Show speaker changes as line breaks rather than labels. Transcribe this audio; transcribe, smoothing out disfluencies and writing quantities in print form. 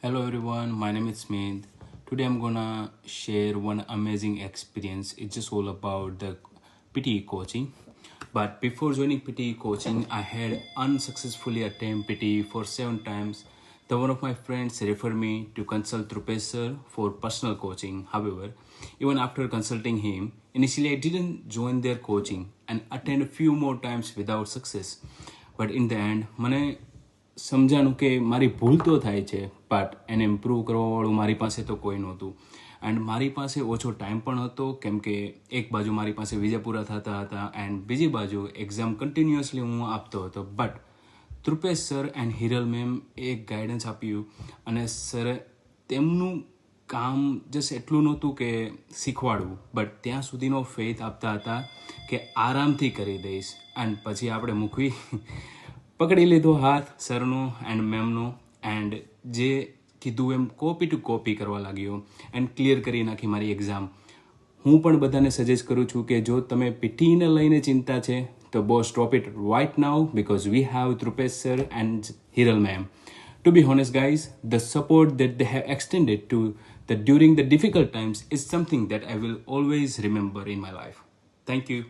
Hello everyone, my name is Smith. Today I'm gonna share one amazing experience. It's just all about the PTE coaching. But before joining PTE coaching, I had unsuccessfully attempted PTE for 7 times. The one of my friends referred me to consult Rupesh sir for personal coaching. However, even after consulting him, initially I didn't join their coaching and attend a few more times without success. But in the end, મને સમજાણું કે મારી ભૂલ તો થાય છે but એને improve કરવાવાળું મારી પાસે તો કોઈ નહોતું એન્ડ મારી પાસે ઓછો ટાઈમ પણ હતો કેમ કે એક બાજુ મારી પાસે વિઝા પૂરા થતા હતા એન્ડ બીજી બાજુ એક્ઝામ કન્ટિન્યુઅસલી હું આપતો હતો but Dhrupesh sir and Hiral ma'am એક ગાઈડન્સ આપ્યું અને સરે તેમનું કામ જસ્ટ એટલું નહોતું કે શીખવાડવું બટ ત્યાં સુધીનો ફેથ આપતા હતા કે આરામથી કરી દઈશ એન્ડ પછી આપણે મૂકવી પકડી લીધો હાથ સરનો એન્ડ મેમનો એન્ડ જે કીધું એમ કોપી ટુ કોપી કરવા લાગ્યો એન્ડ ક્લિયર કરી નાખી મારી એક્ઝામ હું પણ બધાને સજેસ્ટ કરું છું કે જો તમે પીટીને લઈને ચિંતા છે તો બો stop it right now because we have Dhrupesh sir and Hiral ma'am To be honest, guys, the support that they have extended to the during the difficult times is something that I will always remember in my life. Thank you.